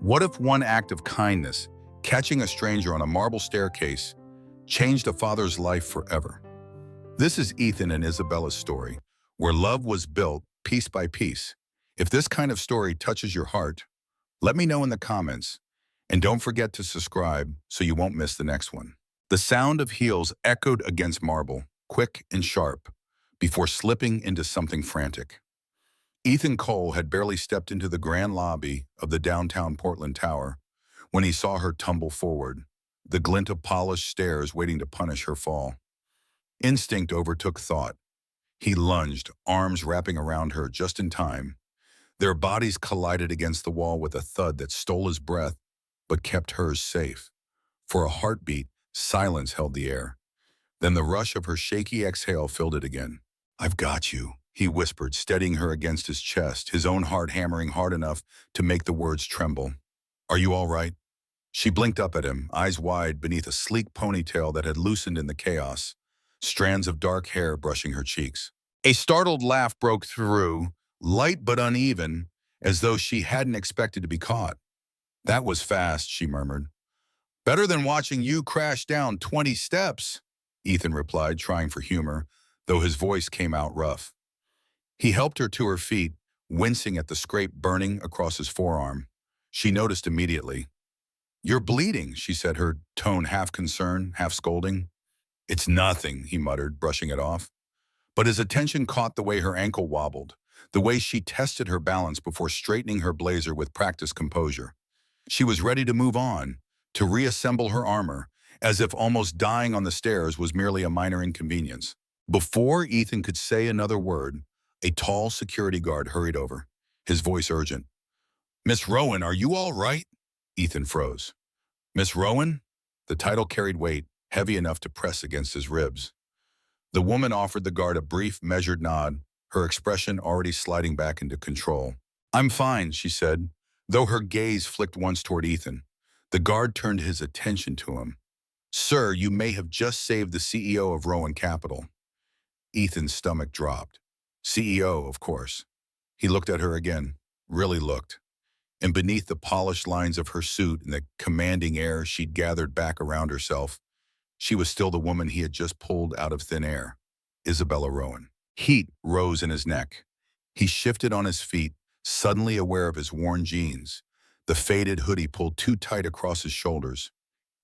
What if one act of kindness, catching a stranger on a marble staircase, changed a father's life forever? This is Ethan and Isabella's story, where love was built piece by piece. If this kind of story touches your heart, let me know in the comments. And don't forget to subscribe so you won't miss the next one. The sound of heels echoed against marble, quick and sharp, before slipping into something frantic. Ethan Cole had barely stepped into the grand lobby of the downtown Portland Tower when he saw her tumble forward, the glint of polished stairs waiting to punish her fall. Instinct overtook thought. He lunged, arms wrapping around her just in time. Their bodies collided against the wall with a thud that stole his breath but kept hers safe. For a heartbeat, silence held the air. Then the rush of her shaky exhale filled it again. "I've got you," he whispered, steadying her against his chest, his own heart hammering hard enough to make the words tremble. "Are you all right?" She blinked up at him, eyes wide beneath a sleek ponytail that had loosened in the chaos, strands of dark hair brushing her cheeks. A startled laugh broke through, light but uneven, as though she hadn't expected to be caught. "That was fast," she murmured. "Better than watching you crash down 20 steps," Ethan replied, trying for humor, though his voice came out rough. He helped her to her feet, wincing at the scrape burning across his forearm. She noticed immediately. "You're bleeding," she said, her tone half concern, half scolding. "It's nothing," he muttered, brushing it off. But his attention caught the way her ankle wobbled, the way she tested her balance before straightening her blazer with practiced composure. She was ready to move on, to reassemble her armor, as if almost dying on the stairs was merely a minor inconvenience. Before Ethan could say another word, a tall security guard hurried over, his voice urgent. "Miss Rowan, are you all right?" Ethan froze. "Miss Rowan?" The title carried weight, heavy enough to press against his ribs. The woman offered the guard a brief, measured nod, her expression already sliding back into control. "I'm fine," she said, though her gaze flicked once toward Ethan. The guard turned his attention to him. "Sir, you may have just saved the CEO of Rowan Capital." Ethan's stomach dropped. CEO, of course. He looked at her again, really looked. And beneath the polished lines of her suit and the commanding air she'd gathered back around herself, she was still the woman he had just pulled out of thin air, Isabella Rowan. Heat rose in his neck. He shifted on his feet, suddenly aware of his worn jeans, the faded hoodie pulled too tight across his shoulders.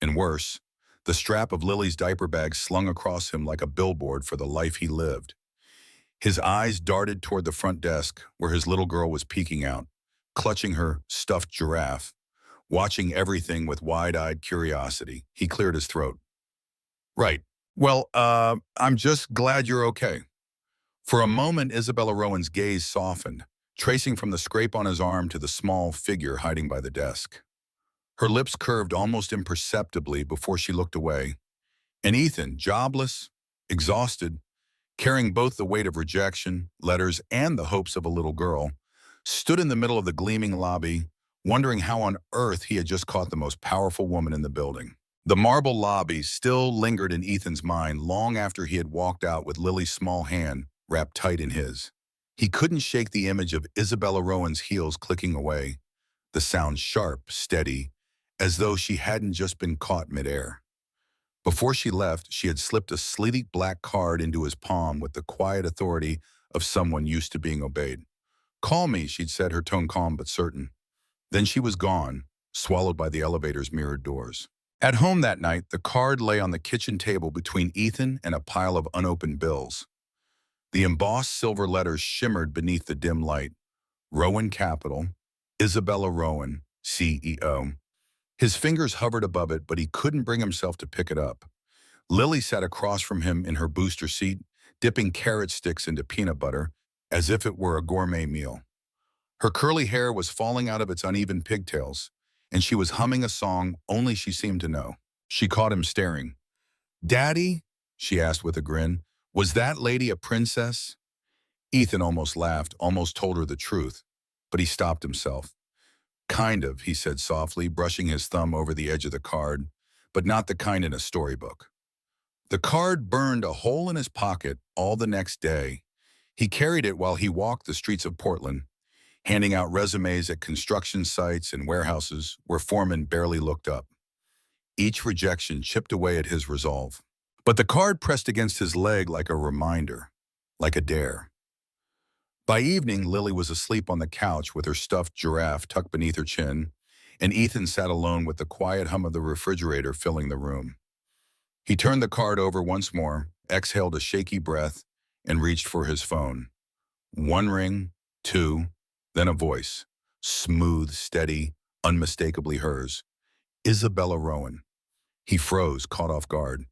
And worse, the strap of Lily's diaper bag slung across him like a billboard for the life he lived. His eyes darted toward the front desk, where his little girl was peeking out, clutching her stuffed giraffe, watching everything with wide-eyed curiosity. He cleared his throat. "Right. Well, I'm just glad you're okay." For a moment, Isabella Rowan's gaze softened, tracing from the scrape on his arm to the small figure hiding by the desk. Her lips curved almost imperceptibly before she looked away. And Ethan, jobless, exhausted, carrying both the weight of rejection, letters, and the hopes of a little girl, stood in the middle of the gleaming lobby, wondering how on earth he had just caught the most powerful woman in the building. The marble lobby still lingered in Ethan's mind long after he had walked out with Lily's small hand wrapped tight in his. He couldn't shake the image of Isabella Rowan's heels clicking away, the sound sharp, steady, as though she hadn't just been caught midair. Before she left, she had slipped a sleek black card into his palm with the quiet authority of someone used to being obeyed. "Call me," she'd said, her tone calm but certain. Then she was gone, swallowed by the elevator's mirrored doors. At home that night, the card lay on the kitchen table between Ethan and a pile of unopened bills. The embossed silver letters shimmered beneath the dim light. Rowan Capital, Isabella Rowan, CEO. His fingers hovered above it, but he couldn't bring himself to pick it up. Lily sat across from him in her booster seat, dipping carrot sticks into peanut butter, as if it were a gourmet meal. Her curly hair was falling out of its uneven pigtails, and she was humming a song only she seemed to know. She caught him staring. "Daddy?" she asked with a grin. "Was that lady a princess?" Ethan almost laughed, almost told her the truth, but he stopped himself. "Kind of," he said softly, brushing his thumb over the edge of the card, "but not the kind in a storybook." The card burned a hole in his pocket all the next day. He carried it while he walked the streets of Portland. handing out resumes at construction sites and warehouses where foremen barely looked up. Each rejection chipped away at his resolve. But the card pressed against his leg like a reminder, like a dare. By evening, Lily was asleep on the couch with her stuffed giraffe tucked beneath her chin, and Ethan sat alone with the quiet hum of the refrigerator filling the room. He turned the card over once more, exhaled a shaky breath, and reached for his phone. One ring, two, then a voice. Smooth, steady, unmistakably hers. Isabella Rowan. He froze, caught off guard.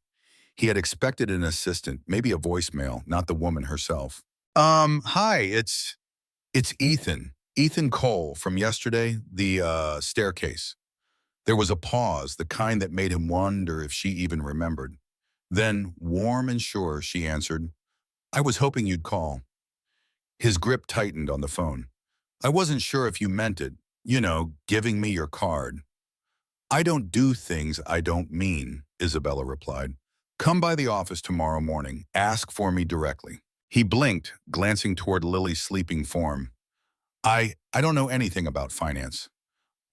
He had expected an assistant, maybe a voicemail, not the woman herself. Hi, it's Ethan. Ethan Cole from yesterday, the staircase. There was a pause, the kind that made him wonder if she even remembered. Then, warm and sure, she answered, I was hoping you'd call. His grip tightened on the phone. I wasn't sure if you meant it, giving me your card. I don't do things I don't mean, Isabella replied. Come by the office tomorrow morning. Ask for me directly. He blinked, glancing toward Lily's sleeping form. I don't know anything about finance.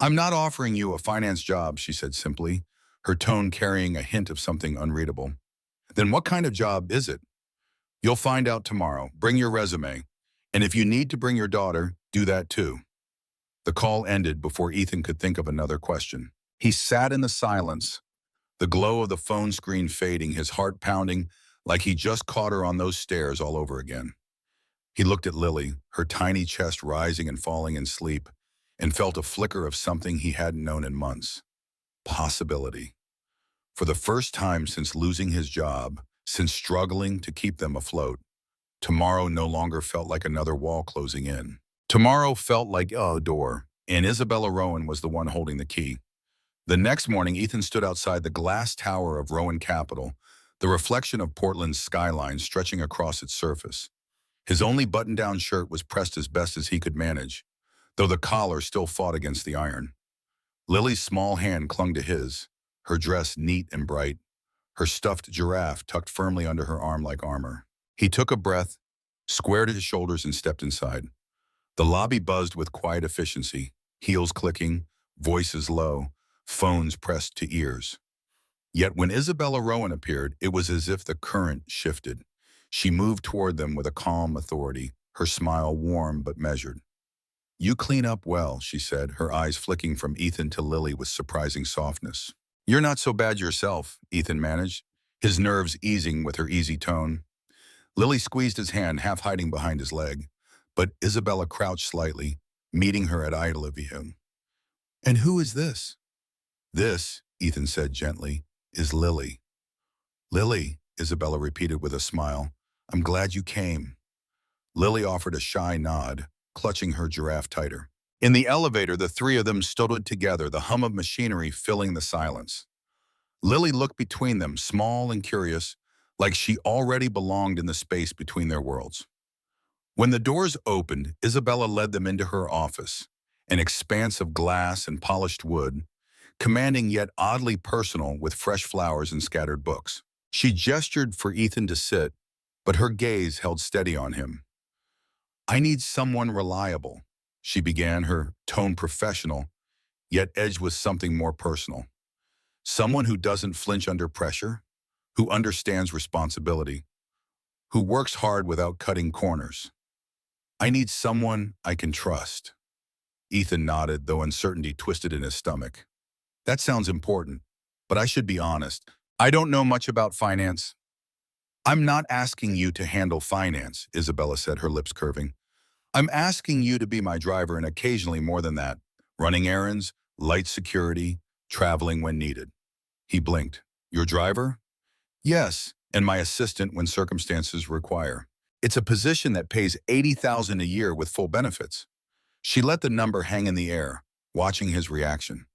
I'm not offering you a finance job, she said simply, her tone carrying a hint of something unreadable. Then what kind of job is it? You'll find out tomorrow. Bring your resume. And if you need to bring your daughter, do that too. The call ended before Ethan could think of another question. He sat in the silence, the glow of the phone screen fading, his heart pounding like he just caught her on those stairs all over again. He looked at Lily, her tiny chest rising and falling in sleep, and felt a flicker of something he hadn't known in months. Possibility. For the first time since losing his job, since struggling to keep them afloat, tomorrow no longer felt like another wall closing in. Tomorrow felt like a door, and Isabella Rowan was the one holding the key. The next morning, Ethan stood outside the glass tower of Rowan Capital, the reflection of Portland's skyline stretching across its surface. His only button-down shirt was pressed as best as he could manage, though the collar still fought against the iron. Lily's small hand clung to his, her dress neat and bright, her stuffed giraffe tucked firmly under her arm like armor. He took a breath, squared his shoulders, and stepped inside. The lobby buzzed with quiet efficiency, heels clicking, voices low, phones pressed to ears. Yet when Isabella Rowan appeared, it was as if the current shifted. She moved toward them with a calm authority, her smile warm but measured. You clean up well, she said, her eyes flicking from Ethan to Lily with surprising softness. You're not so bad yourself, Ethan managed, his nerves easing with her easy tone. Lily squeezed his hand, half hiding behind his leg, but Isabella crouched slightly, meeting her at eye level. And who is this? This, Ethan said gently, is Lily. Lily, Isabella repeated with a smile. I'm glad you came. Lily offered a shy nod, clutching her giraffe tighter. In the elevator, the three of them stood together, the hum of machinery filling the silence. Lily looked between them, small and curious, like she already belonged in the space between their worlds. When the doors opened, Isabella led them into her office, an expanse of glass and polished wood, commanding yet oddly personal with fresh flowers and scattered books. She gestured for Ethan to sit, but her gaze held steady on him. I need someone reliable, she began, her tone professional, yet edged with something more personal. Someone who doesn't flinch under pressure, who understands responsibility, who works hard without cutting corners. I need someone I can trust. Ethan nodded, though uncertainty twisted in his stomach. That sounds important, but I should be honest. I don't know much about finance. I'm not asking you to handle finance, Isabella said, her lips curving. I'm asking you to be my driver and occasionally more than that, running errands, light security, traveling when needed. He blinked. Your driver? Yes, and my assistant when circumstances require. It's a position that pays $80,000 a year with full benefits. She let the number hang in the air, watching his reaction.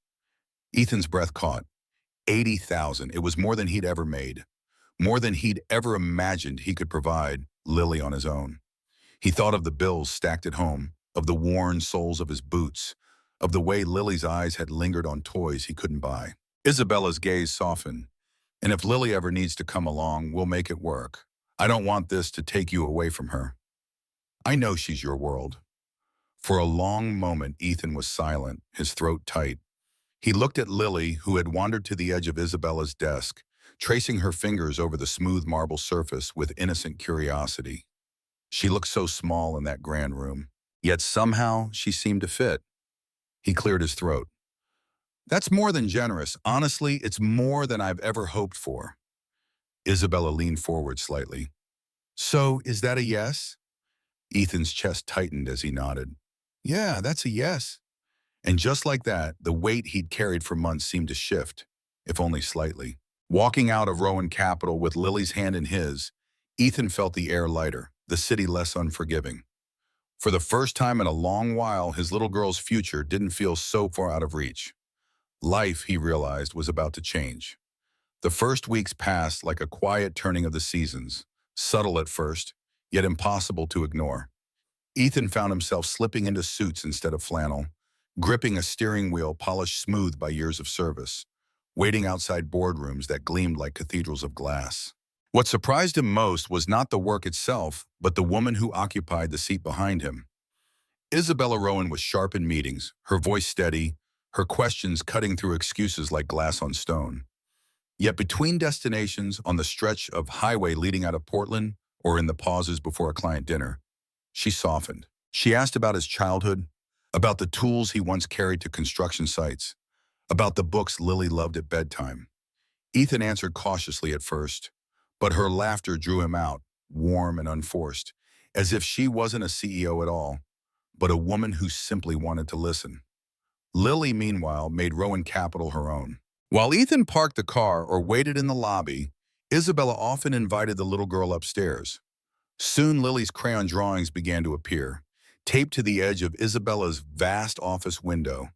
Ethan's breath caught. 80,000. It was more than he'd ever made. More than he'd ever imagined he could provide Lily on his own. He thought of the bills stacked at home, of the worn soles of his boots, of the way Lily's eyes had lingered on toys he couldn't buy. Isabella's gaze softened. And if Lily ever needs to come along, we'll make it work. I don't want this to take you away from her. I know she's your world. For a long moment, Ethan was silent, his throat tight. He looked at Lily, who had wandered to the edge of Isabella's desk, tracing her fingers over the smooth marble surface with innocent curiosity. She looked so small in that grand room, yet somehow she seemed to fit. He cleared his throat. That's more than generous. Honestly, it's more than I've ever hoped for. Isabella leaned forward slightly. So, is that a yes? Ethan's chest tightened as he nodded. Yeah, that's a yes. And just like that, the weight he'd carried for months seemed to shift, if only slightly. Walking out of Rowan Capital with Lily's hand in his, Ethan felt the air lighter, the city less unforgiving. For the first time in a long while, his little girl's future didn't feel so far out of reach. Life, he realized, was about to change. The first weeks passed like a quiet turning of the seasons, subtle at first, yet impossible to ignore. Ethan found himself slipping into suits instead of flannel, gripping a steering wheel polished smooth by years of service, waiting outside boardrooms that gleamed like cathedrals of glass. What surprised him most was not the work itself, but the woman who occupied the seat behind him. Isabella Rowan was sharp in meetings, her voice steady, her questions cutting through excuses like glass on stone. Yet between destinations, on the stretch of highway leading out of Portland, or in the pauses before a client dinner, she softened. She asked about his childhood, about the tools he once carried to construction sites, about the books Lily loved at bedtime. Ethan answered cautiously at first, but her laughter drew him out, warm and unforced, as if she wasn't a CEO at all, but a woman who simply wanted to listen. Lily, meanwhile, made Rowan Capital her own. While Ethan parked the car or waited in the lobby, Isabella often invited the little girl upstairs. Soon Lily's crayon drawings began to appear, taped to the edge of Isabella's vast office window.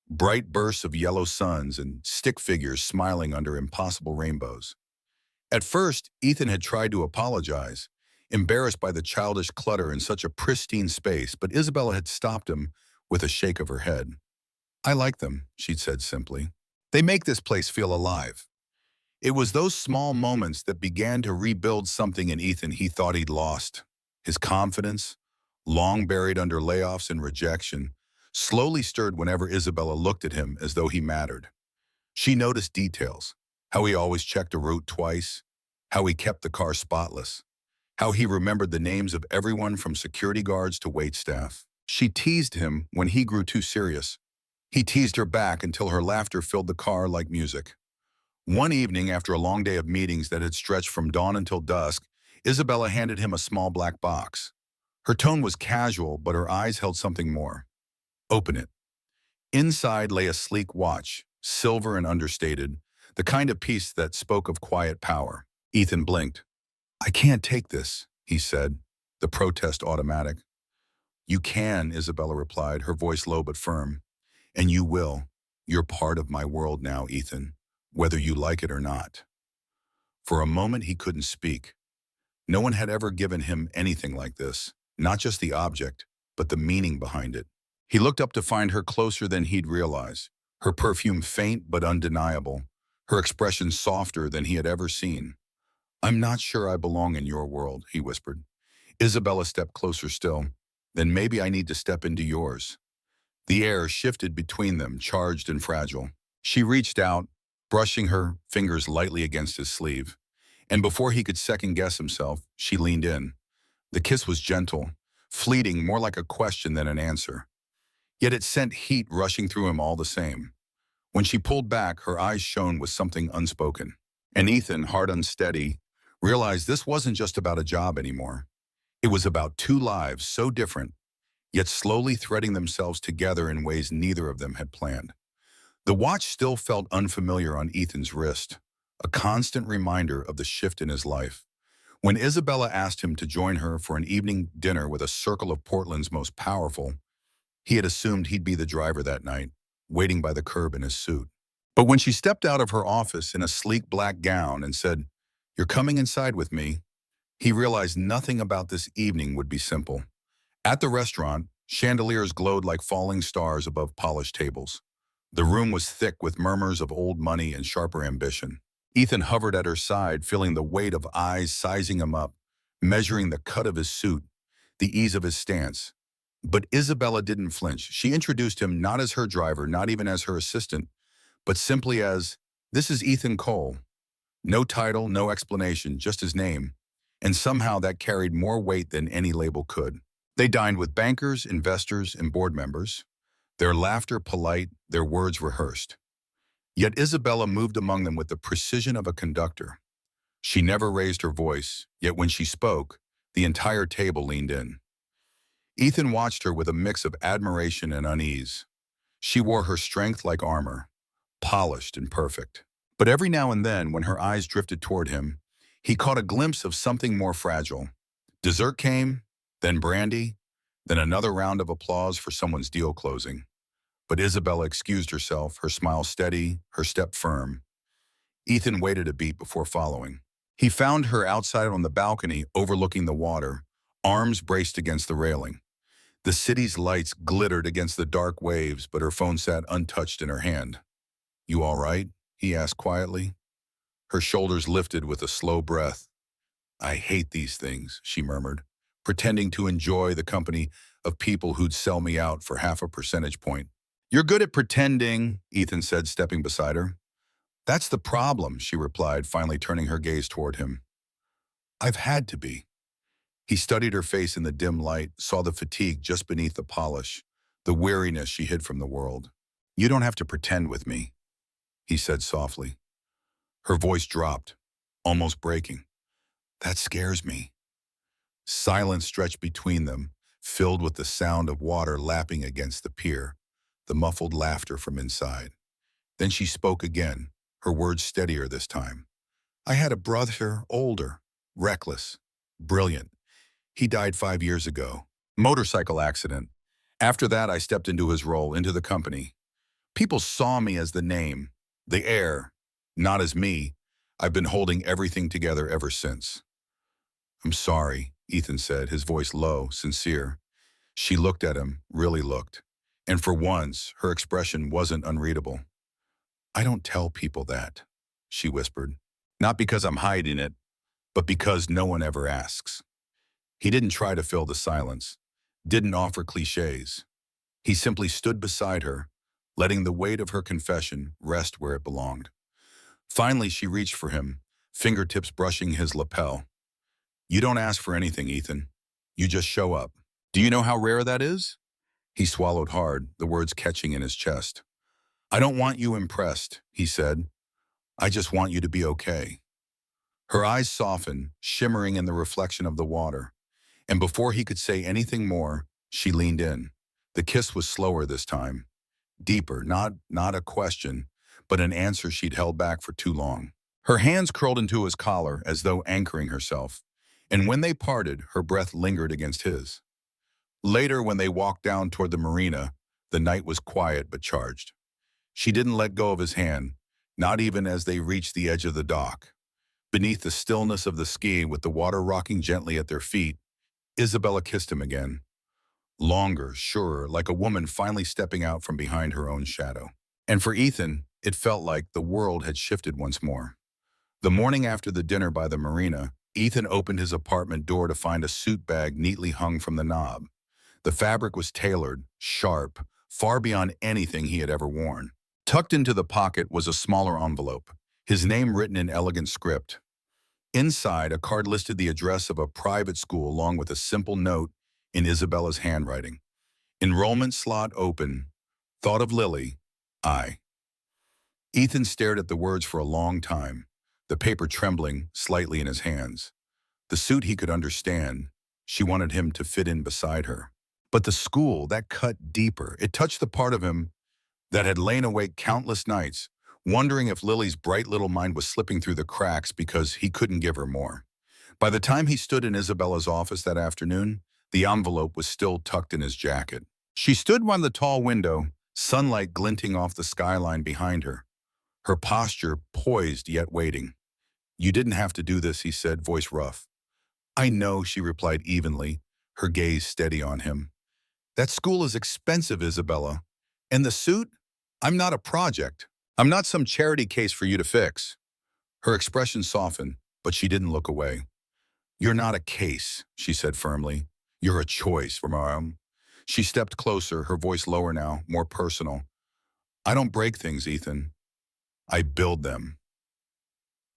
Bright bursts of yellow suns and stick figures smiling under impossible rainbows. At first, Ethan had tried to apologize, embarrassed by the childish clutter in such a pristine space, but Isabella had stopped him with a shake of her head. I like them, she'd said simply. They make this place feel alive. It was those small moments that began to rebuild something in Ethan he thought he'd lost. His confidence, long buried under layoffs and rejection, slowly stirred whenever Isabella looked at him as though he mattered. She noticed details, how he always checked a route twice, how he kept the car spotless, how he remembered the names of everyone from security guards to waitstaff. She teased him when he grew too serious. He teased her back until her laughter filled the car like music. One evening, after a long day of meetings that had stretched from dawn until dusk, Isabella handed him a small black box. Her tone was casual, but her eyes held something more. Open it. Inside lay a sleek watch, silver and understated, the kind of piece that spoke of quiet power. Ethan blinked. I can't take this, he said, the protest automatic. You can, Isabella replied, her voice low but firm. And you will. You're part of my world now, Ethan, whether you like it or not. For a moment, he couldn't speak. No one had ever given him anything like this, not just the object, but the meaning behind it. He looked up to find her closer than he'd realized, her perfume faint but undeniable, her expression softer than he had ever seen. I'm not sure I belong in your world, he whispered. Isabella stepped closer still. Then maybe I need to step into yours. The air shifted between them, charged and fragile. She reached out, brushing her fingers lightly against his sleeve. And before he could second-guess himself, she leaned in. The kiss was gentle, fleeting, more like a question than an answer. Yet it sent heat rushing through him all the same. When she pulled back, her eyes shone with something unspoken. And Ethan, heart unsteady, realized this wasn't just about a job anymore. It was about two lives so different, yet slowly threading themselves together in ways neither of them had planned. The watch still felt unfamiliar on Ethan's wrist, a constant reminder of the shift in his life. When Isabella asked him to join her for an evening dinner with a circle of Portland's most powerful, he had assumed he'd be the driver that night, waiting by the curb in his suit. But when she stepped out of her office in a sleek black gown and said, "You're coming inside with me," he realized nothing about this evening would be simple. At the restaurant, chandeliers glowed like falling stars above polished tables. The room was thick with murmurs of old money and sharper ambition. Ethan hovered at her side, feeling the weight of eyes sizing him up, measuring the cut of his suit, the ease of his stance. But Isabella didn't flinch. She introduced him not as her driver, not even as her assistant, but simply as, "This is Ethan Cole." No title, no explanation, just his name. And somehow that carried more weight than any label could. They dined with bankers, investors, and board members. Their laughter polite, their words rehearsed. Yet Isabella moved among them with the precision of a conductor. She never raised her voice, yet when she spoke, the entire table leaned in. Ethan watched her with a mix of admiration and unease. She wore her strength like armor, polished and perfect. But every now and then, when her eyes drifted toward him, he caught a glimpse of something more fragile. Dessert came, then brandy, then another round of applause for someone's deal closing. But Isabella excused herself, her smile steady, her step firm. Ethan waited a beat before following. He found her outside on the balcony overlooking the water, arms braced against the railing. The city's lights glittered against the dark waves, but her phone sat untouched in her hand. "You all right?" he asked quietly. Her shoulders lifted with a slow breath. "I hate these things," she murmured, pretending to enjoy the company of people who'd sell me out for half a percentage point. "You're good at pretending," Ethan said, stepping beside her. "That's the problem," she replied, finally turning her gaze toward him. "I've had to be." He studied her face in the dim light, saw the fatigue just beneath the polish, the weariness she hid from the world. "You don't have to pretend with me," he said softly. Her voice dropped, almost breaking. "That scares me." Silence stretched between them, filled with the sound of water lapping against the pier, the muffled laughter from inside. Then she spoke again, her words steadier this time. "I had a brother, older, reckless, brilliant. He died 5 years ago. Motorcycle accident. After that, I stepped into his role, into the company. People saw me as the name, the heir, not as me. I've been holding everything together ever since." "I'm sorry," Ethan said, his voice low, sincere. She looked at him, really looked. And for once, her expression wasn't unreadable. "I don't tell people that," she whispered. "Not because I'm hiding it, but because no one ever asks." He didn't try to fill the silence, didn't offer cliches. He simply stood beside her, letting the weight of her confession rest where it belonged. Finally, she reached for him, fingertips brushing his lapel. "You don't ask for anything, Ethan. You just show up. Do you know how rare that is?" He swallowed hard, the words catching in his chest. "I don't want you impressed," he said. "I just want you to be okay." Her eyes softened, shimmering in the reflection of the water. And before he could say anything more, she leaned in. The kiss was slower this time. Deeper, not a question, but an answer she'd held back for too long. Her hands curled into his collar as though anchoring herself. And when they parted, her breath lingered against his. Later, when they walked down toward the marina, the night was quiet but charged. She didn't let go of his hand, not even as they reached the edge of the dock. Beneath the stillness of the ski, with the water rocking gently at their feet, Isabella kissed him again. Longer, surer, like a woman finally stepping out from behind her own shadow. And for Ethan, it felt like the world had shifted once more. The morning after the dinner by the marina, Ethan opened his apartment door to find a suit bag neatly hung from the knob. The fabric was tailored, sharp, far beyond anything he had ever worn. Tucked into the pocket was a smaller envelope, his name written in elegant script. Inside, a card listed the address of a private school along with a simple note in Isabella's handwriting. "Enrollment slot open. Thought of Lily. I." Ethan stared at the words for a long time, the paper trembling slightly in his hands. The suit he could understand. She wanted him to fit in beside her. But the school, that cut deeper. It touched the part of him that had lain awake countless nights, wondering if Lily's bright little mind was slipping through the cracks because he couldn't give her more. By the time he stood in Isabella's office that afternoon, the envelope was still tucked in his jacket. She stood by the tall window, sunlight glinting off the skyline behind her, her posture poised yet waiting. "You didn't have to do this," he said, voice rough. "I know," she replied evenly, her gaze steady on him. "That school is expensive, Isabella. And the suit? I'm not a project. I'm not some charity case for you to fix." Her expression softened, but she didn't look away. "You're not a case," she said firmly. "You're a choice from our own." She stepped closer, her voice lower now, more personal. I don't break things, Ethan. I build them.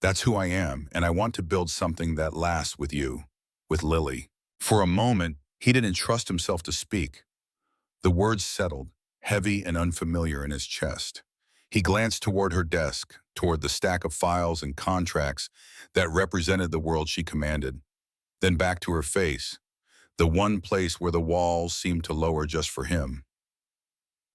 That's who I am, and I want to build something that lasts with you, with Lily. For a moment, he didn't trust himself to speak. The words settled, heavy and unfamiliar in his chest. He glanced toward her desk, toward the stack of files and contracts that represented the world she commanded, then back to her face, the one place where the walls seemed to lower just for him.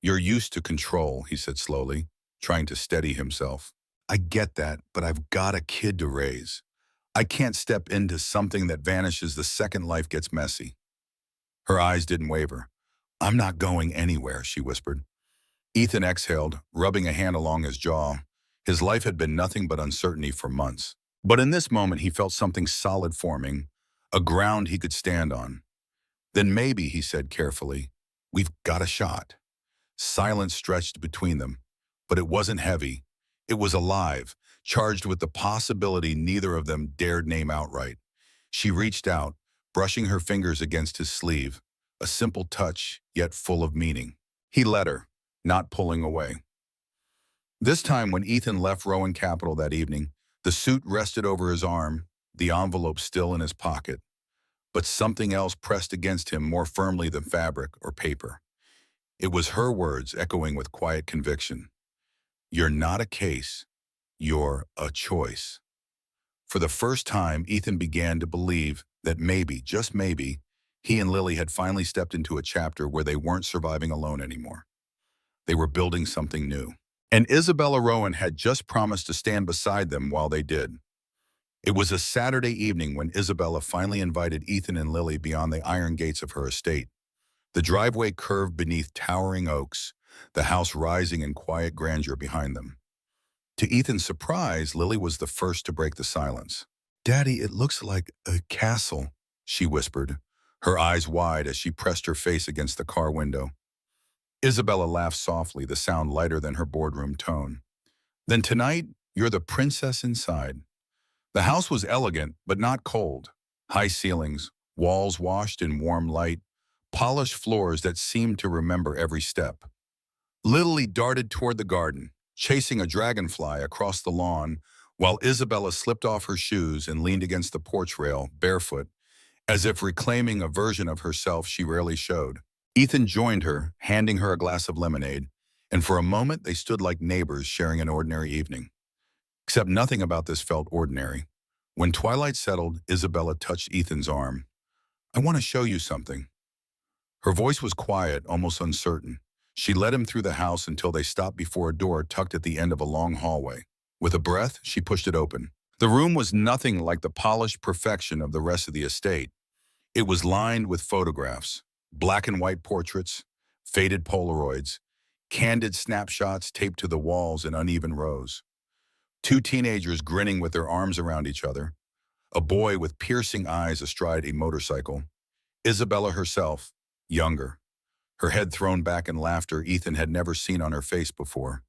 You're used to control, he said slowly, trying to steady himself. I get that, but I've got a kid to raise. I can't step into something that vanishes the second life gets messy. Her eyes didn't waver. I'm not going anywhere, she whispered. Ethan exhaled, rubbing a hand along his jaw. His life had been nothing but uncertainty for months. But in this moment, he felt something solid forming, a ground he could stand on. Then maybe, he said carefully, we've got a shot. Silence stretched between them, but it wasn't heavy. It was alive, charged with the possibility neither of them dared name outright. She reached out, brushing her fingers against his sleeve, a simple touch, yet full of meaning. He let her, not pulling away. This time when Ethan left Rowan Capital that evening, the suit rested over his arm, the envelope still in his pocket. But something else pressed against him more firmly than fabric or paper. It was her words echoing with quiet conviction. You're not a case, you're a choice. For the first time, Ethan began to believe that maybe, just maybe, he and Lily had finally stepped into a chapter where they weren't surviving alone anymore. They were building something new. And Isabella Rowan had just promised to stand beside them while they did. It was a Saturday evening when Isabella finally invited Ethan and Lily beyond the iron gates of her estate. The driveway curved beneath towering oaks, the house rising in quiet grandeur behind them. To Ethan's surprise, Lily was the first to break the silence. Daddy, it looks like a castle, she whispered, her eyes wide as she pressed her face against the car window. Isabella laughed softly, the sound lighter than her boardroom tone. Then tonight, you're the princess inside. The house was elegant, but not cold. High ceilings, walls washed in warm light, polished floors that seemed to remember every step. Lily darted toward the garden, chasing a dragonfly across the lawn, while Isabella slipped off her shoes and leaned against the porch rail, barefoot, as if reclaiming a version of herself she rarely showed. Ethan joined her, handing her a glass of lemonade, and for a moment they stood like neighbors sharing an ordinary evening. Except nothing about this felt ordinary. When twilight settled, Isabella touched Ethan's arm. I want to show you something. Her voice was quiet, almost uncertain. She led him through the house until they stopped before a door tucked at the end of a long hallway. With a breath, she pushed it open. The room was nothing like the polished perfection of the rest of the estate. It was lined with photographs, black and white portraits, faded Polaroids, candid snapshots taped to the walls in uneven rows. Two teenagers grinning with their arms around each other, a boy with piercing eyes astride a motorcycle, Isabella herself, younger, her head thrown back in laughter Ethan had never seen on her face before.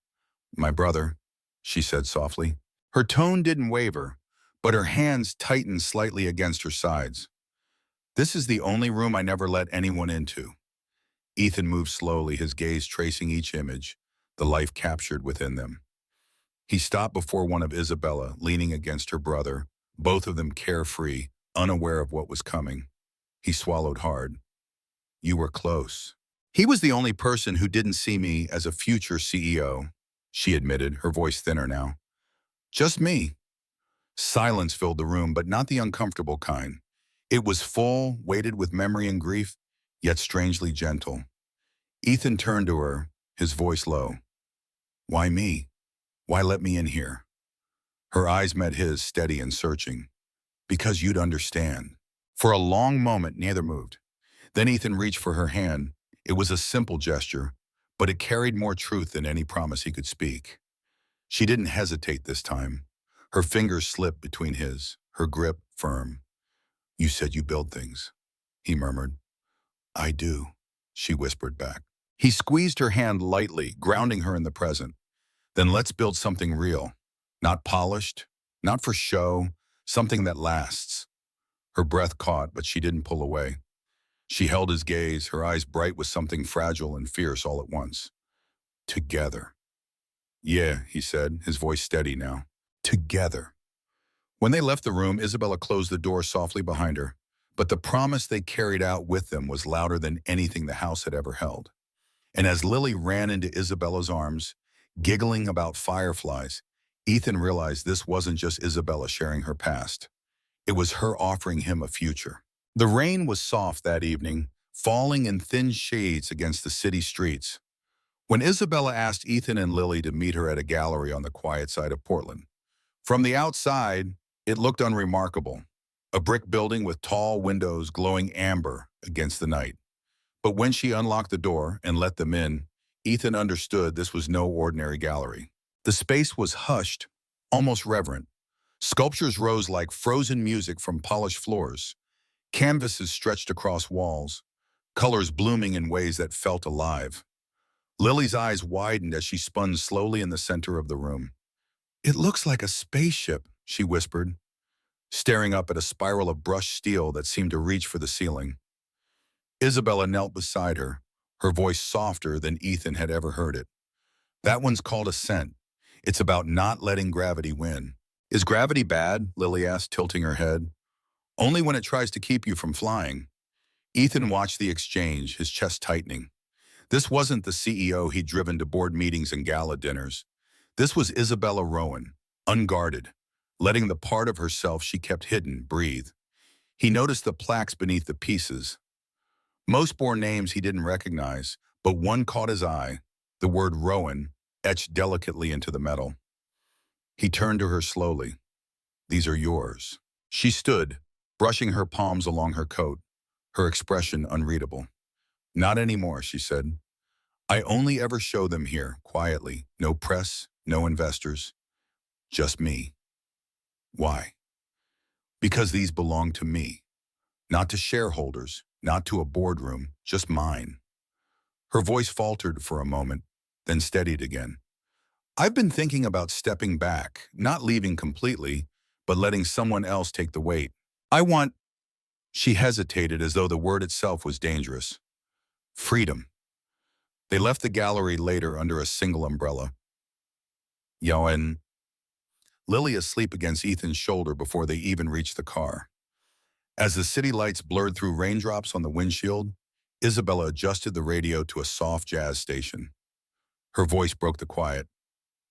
My brother, she said softly. Her tone didn't waver, but her hands tightened slightly against her sides. This is the only room I never let anyone into. Ethan moved slowly, his gaze tracing each image, the life captured within them. He stopped before one of Isabella, leaning against her brother, both of them carefree, unaware of what was coming. He swallowed hard. You were close. He was the only person who didn't see me as a future CEO, she admitted, her voice thinner now. Just me. Silence filled the room, but not the uncomfortable kind. It was full, weighted with memory and grief, yet strangely gentle. Ethan turned to her, his voice low. Why me? Why let me in here? Her eyes met his, steady and searching. Because you'd understand. For a long moment, neither moved. Then Ethan reached for her hand. It was a simple gesture, but it carried more truth than any promise he could speak. She didn't hesitate this time. Her fingers slipped between his, her grip firm. You said you build things, he murmured. I do, she whispered back. He squeezed her hand lightly, grounding her in the present. Then let's build something real. Not polished, not for show, something that lasts. Her breath caught, but she didn't pull away. She held his gaze, her eyes bright with something fragile and fierce all at once. Together. Yeah, he said, his voice steady now. Together. When they left the room, Isabella closed the door softly behind her, but the promise they carried out with them was louder than anything the house had ever held. And as Lily ran into Isabella's arms, giggling about fireflies, Ethan realized this wasn't just Isabella sharing her past. It was her offering him a future. The rain was soft that evening, falling in thin shades against the city streets. When Isabella asked Ethan and Lily to meet her at a gallery on the quiet side of Portland, from the outside, it looked unremarkable. A brick building with tall windows glowing amber against the night. But when she unlocked the door and let them in, Ethan understood this was no ordinary gallery. The space was hushed, almost reverent. Sculptures rose like frozen music from polished floors. Canvases stretched across walls, colors blooming in ways that felt alive. Lily's eyes widened as she spun slowly in the center of the room. "It looks like a spaceship," she whispered, staring up at a spiral of brushed steel that seemed to reach for the ceiling. Isabella knelt beside her, her voice softer than Ethan had ever heard it. "That one's called Ascent. It's about not letting gravity win." "Is gravity bad?" Lily asked, tilting her head. "Only when it tries to keep you from flying." Ethan watched the exchange, his chest tightening. This wasn't the CEO he'd driven to board meetings and gala dinners. This was Isabella Rowan, unguarded, letting the part of herself she kept hidden breathe. He noticed the plaques beneath the pieces. Most bore names he didn't recognize, but one caught his eye, the word Rowan, etched delicately into the metal. He turned to her slowly. "These are yours." She stood, brushing her palms along her coat, her expression unreadable. "Not anymore," she said. "I only ever show them here, quietly. No press, no investors. Just me." "Why?" "Because these belong to me. Not to shareholders, not to a boardroom, just mine." Her voice faltered for a moment, then steadied again. "I've been thinking about stepping back, not leaving completely, but letting someone else take the weight. I want—" She hesitated as though the word itself was dangerous. "Freedom." They left the gallery later under a single umbrella. And Lily asleep against Ethan's shoulder before they even reached the car. As the city lights blurred through raindrops on the windshield, Isabella adjusted the radio to a soft jazz station. Her voice broke the quiet.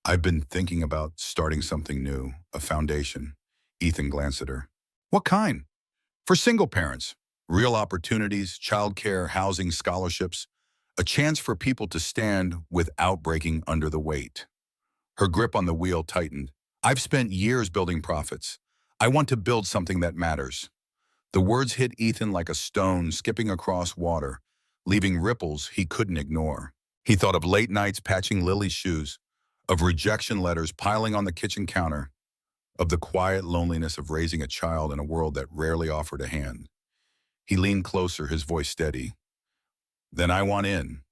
"I've been thinking about starting something new, a foundation." Ethan glanced at her. "What kind?" "For single parents. Real opportunities, childcare, housing, scholarships. A chance for people to stand without breaking under the weight." Her grip on the wheel tightened. "I've spent years building profits. I want to build something that matters." The words hit Ethan like a stone skipping across water, leaving ripples he couldn't ignore. He thought of late nights patching Lily's shoes, of rejection letters piling on the kitchen counter, of the quiet loneliness of raising a child in a world that rarely offered a hand. He leaned closer, his voice steady. "Then I want in."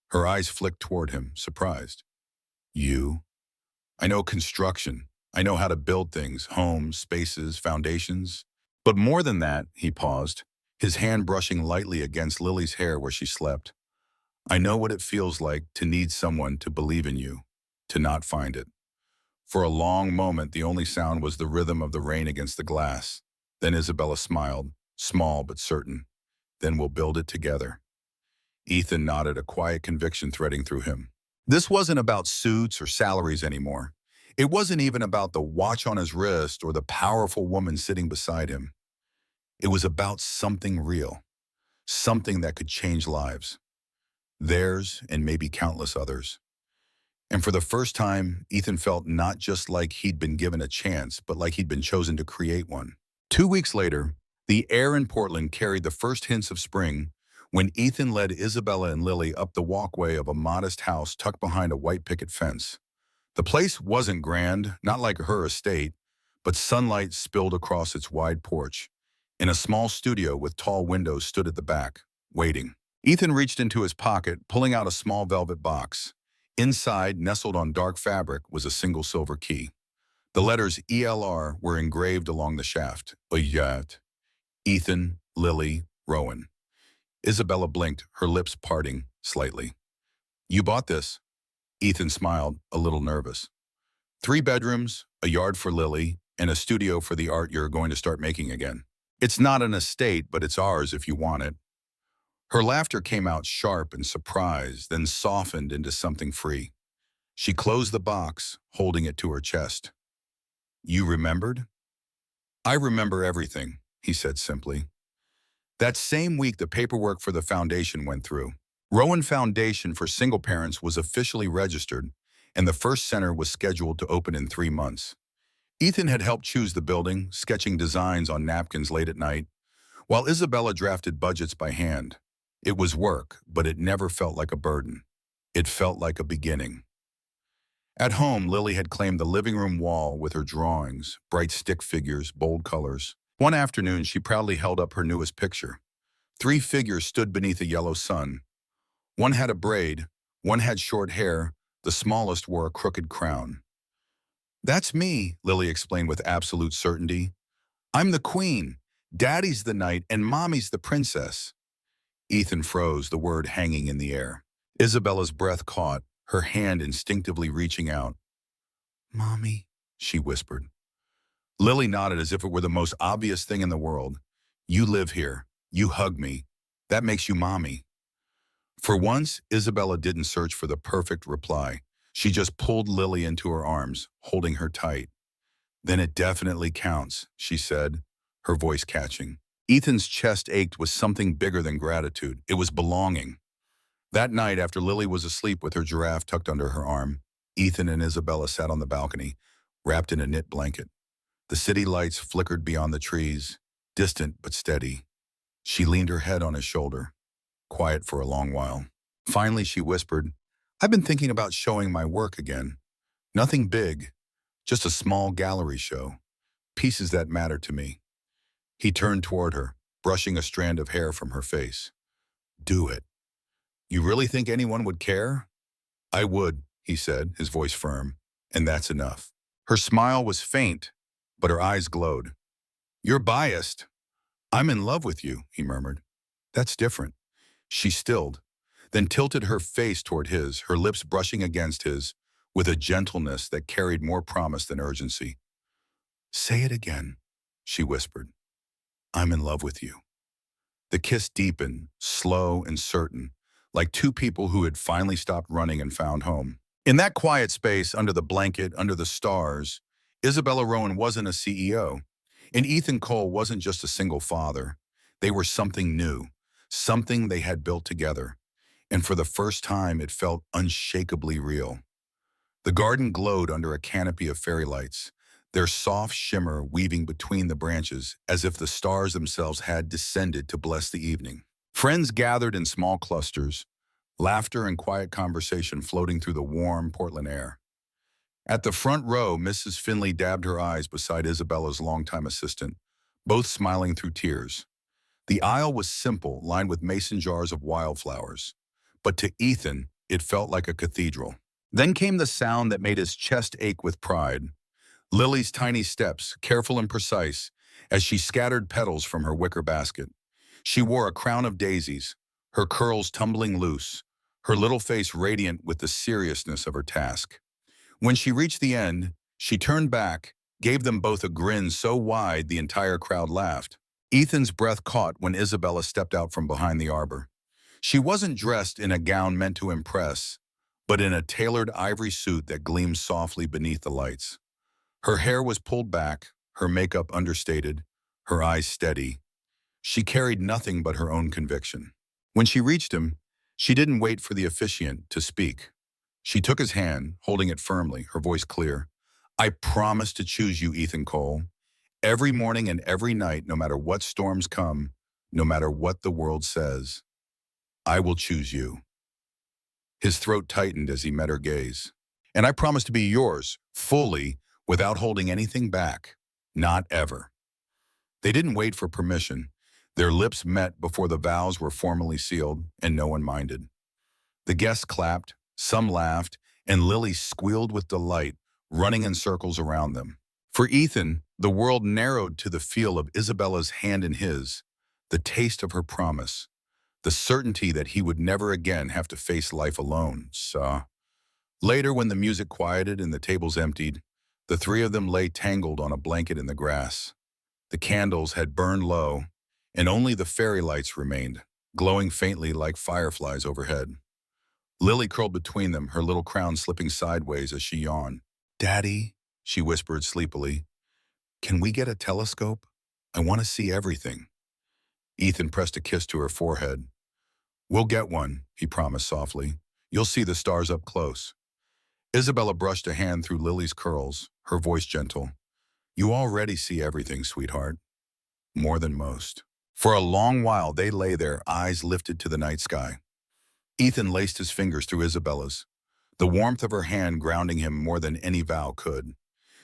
Her eyes flicked toward him, surprised. "You?" "I know construction. I know how to build things, homes, spaces, foundations. But more than that," he paused, his hand brushing lightly against Lily's hair where she slept. "I know what it feels like to need someone to believe in you, to not find it." For a long moment, the only sound was the rhythm of the rain against the glass. Then Isabella smiled, small but certain. "Then we'll build it together." Ethan nodded, a quiet conviction threading through him. This wasn't about suits or salaries anymore. It wasn't even about the watch on his wrist or the powerful woman sitting beside him. It was about something real, something that could change lives. Theirs and maybe countless others. And for the first time, Ethan felt not just like he'd been given a chance, but like he'd been chosen to create one. 2 weeks later, the air in Portland carried the first hints of spring when Ethan led Isabella and Lily up the walkway of a modest house tucked behind a white picket fence. The place wasn't grand, not like her estate, but sunlight spilled across its wide porch. In a small studio with tall windows stood at the back, waiting. Ethan reached into his pocket, pulling out a small velvet box. Inside, nestled on dark fabric, was a single silver key. The letters ELR were engraved along the shaft. Oyat. Ethan, Lily, Rowan. Isabella blinked, her lips parting slightly. You bought this? Ethan smiled, a little nervous. 3 bedrooms, a yard for Lily, and a studio for the art you're going to start making again. It's not an estate, but it's ours if you want it. Her laughter came out sharp and surprised, then softened into something free. She closed the box, holding it to her chest. You remembered? I remember everything, he said simply. That same week, the paperwork for the foundation went through. Rowan Foundation for Single Parents was officially registered, and the first center was scheduled to open in 3 months. Ethan had helped choose the building, sketching designs on napkins late at night, while Isabella drafted budgets by hand. It was work, but it never felt like a burden. It felt like a beginning. At home, Lily had claimed the living room wall with her drawings, bright stick figures, bold colors. One afternoon, she proudly held up her newest picture. 3 figures stood beneath a yellow sun. One had a braid, one had short hair, the smallest wore a crooked crown. That's me, Lily explained with absolute certainty. I'm the queen, Daddy's the knight, and Mommy's the princess. Ethan froze, the word hanging in the air. Isabella's breath caught, her hand instinctively reaching out. Mommy, she whispered. Lily nodded as if it were the most obvious thing in the world. You live here. You hug me. That makes you Mommy. For once, Isabella didn't search for the perfect reply. She just pulled Lily into her arms, holding her tight. Then it definitely counts, she said, her voice catching. Ethan's chest ached with something bigger than gratitude. It was belonging. That night, after Lily was asleep with her giraffe tucked under her arm, Ethan and Isabella sat on the balcony, wrapped in a knit blanket. The city lights flickered beyond the trees, distant but steady. She leaned her head on his shoulder, quiet for a long while. Finally, she whispered, I've been thinking about showing my work again. Nothing big, just a small gallery show. Pieces that matter to me. He turned toward her, brushing a strand of hair from her face. Do it. You really think anyone would care? I would, he said, his voice firm, and that's enough. Her smile was faint, but her eyes glowed. You're biased. I'm in love with you, he murmured. That's different. She stilled, then tilted her face toward his, her lips brushing against his, with a gentleness that carried more promise than urgency. Say it again, she whispered. I'm in love with you. The kiss deepened, slow and certain, like 2 people who had finally stopped running and found home. In that quiet space, under the blanket, under the stars, Isabella Rowan wasn't a CEO, and Ethan Cole wasn't just a single father. They were something new, something they had built together, and for the first time it felt unshakably real. The garden glowed under a canopy of fairy lights, their soft shimmer weaving between the branches as if the stars themselves had descended to bless the evening. Friends gathered in small clusters, laughter and quiet conversation floating through the warm Portland air. At the front row, Mrs. Finley dabbed her eyes beside Isabella's longtime assistant, both smiling through tears. The aisle was simple, lined with mason jars of wildflowers, but to Ethan, it felt like a cathedral. Then came the sound that made his chest ache with pride. Lily's tiny steps, careful and precise, as she scattered petals from her wicker basket. She wore a crown of daisies, her curls tumbling loose, her little face radiant with the seriousness of her task. When she reached the end, she turned back, gave them both a grin so wide the entire crowd laughed. Ethan's breath caught when Isabella stepped out from behind the arbor. She wasn't dressed in a gown meant to impress, but in a tailored ivory suit that gleamed softly beneath the lights. Her hair was pulled back, her makeup understated, her eyes steady. She carried nothing but her own conviction. When she reached him, she didn't wait for the officiant to speak. She took his hand, holding it firmly, her voice clear. I promise to choose you, Ethan Cole. Every morning and every night, no matter what storms come, no matter what the world says, I will choose you. His throat tightened as he met her gaze. And I promise to be yours, fully, without holding anything back. Not ever. They didn't wait for permission. Their lips met before the vows were formally sealed, and no one minded. The guests clapped, some laughed, and Lily squealed with delight, running in circles around them. For Ethan, the world narrowed to the feel of Isabella's hand in his, the taste of her promise, the certainty that he would never again have to face life alone. So, later, when the music quieted and the tables emptied, the three of them lay tangled on a blanket in the grass. The candles had burned low, and only the fairy lights remained, glowing faintly like fireflies overhead. Lily curled between them, her little crown slipping sideways as she yawned. "Daddy," she whispered sleepily, "can we get a telescope? I want to see everything." Ethan pressed a kiss to her forehead. "We'll get one," he promised softly. "You'll see the stars up close." Isabella brushed a hand through Lily's curls, her voice gentle. "You already see everything, sweetheart. More than most." For a long while they lay there, eyes lifted to the night sky. Ethan laced his fingers through Isabella's, the warmth of her hand grounding him more than any vow could.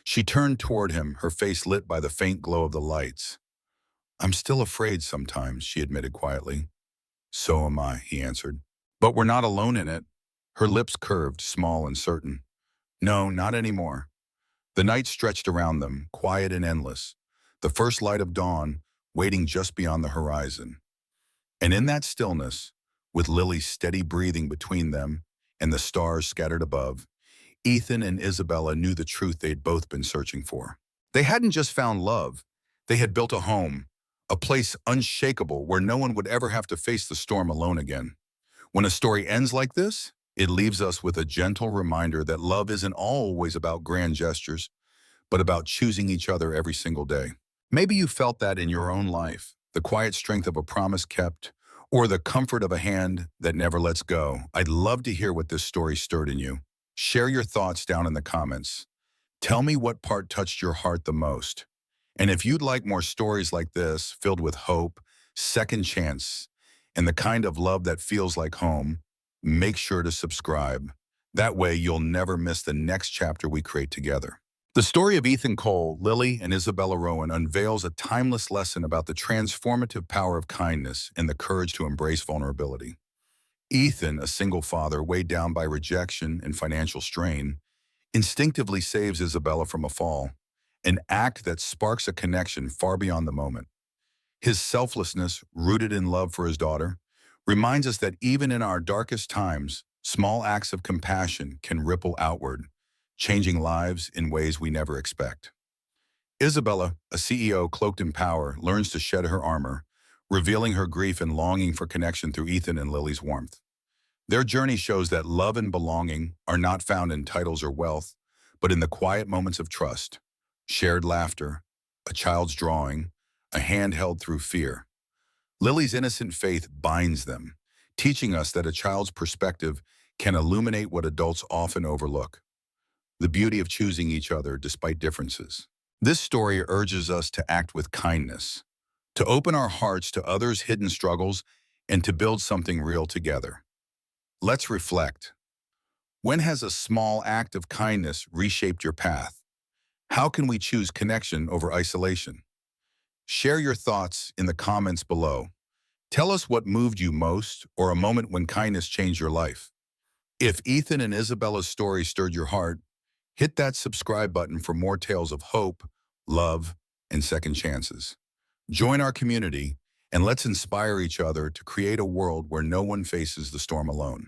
She turned toward him, her face lit by the faint glow of the lights. "I'm still afraid sometimes," she admitted quietly. "So am I," he answered. "But we're not alone in it." Her lips curved, small and certain. "No, not anymore." The night stretched around them, quiet and endless, the first light of dawn waiting just beyond the horizon. And in that stillness, with Lily's steady breathing between them and the stars scattered above, Ethan and Isabella knew the truth they'd both been searching for. They hadn't just found love. They had built a home, a place unshakable where no one would ever have to face the storm alone again. When a story ends like this, it leaves us with a gentle reminder that love isn't always about grand gestures, but about choosing each other every single day. Maybe you felt that in your own life, the quiet strength of a promise kept, or the comfort of a hand that never lets go. I'd love to hear what this story stirred in you. Share your thoughts down in the comments. Tell me what part touched your heart the most. And if you'd like more stories like this, filled with hope, second chance, and the kind of love that feels like home, make sure to subscribe. That way you'll never miss the next chapter we create together. The story of Ethan Cole, Lily, and Isabella Rowan unveils a timeless lesson about the transformative power of kindness and the courage to embrace vulnerability. Ethan, a single father weighed down by rejection and financial strain, instinctively saves Isabella from a fall, an act that sparks a connection far beyond the moment. His selflessness, rooted in love for his daughter, reminds us that even in our darkest times, small acts of compassion can ripple outward, changing lives in ways we never expect. Isabella, a CEO cloaked in power, learns to shed her armor, revealing her grief and longing for connection through Ethan and Lily's warmth. Their journey shows that love and belonging are not found in titles or wealth, but in the quiet moments of trust, shared laughter, a child's drawing, a hand held through fear. Lily's innocent faith binds them, teaching us that a child's perspective can illuminate what adults often overlook: the beauty of choosing each other despite differences. This story urges us to act with kindness, to open our hearts to others' hidden struggles, and to build something real together. Let's reflect. When has a small act of kindness reshaped your path? How can we choose connection over isolation? Share your thoughts in the comments below. Tell us what moved you most, or a moment when kindness changed your life. If Ethan and Isabella's story stirred your heart, hit that subscribe button for more tales of hope, love, and second chances. Join our community, and let's inspire each other to create a world where no one faces the storm alone.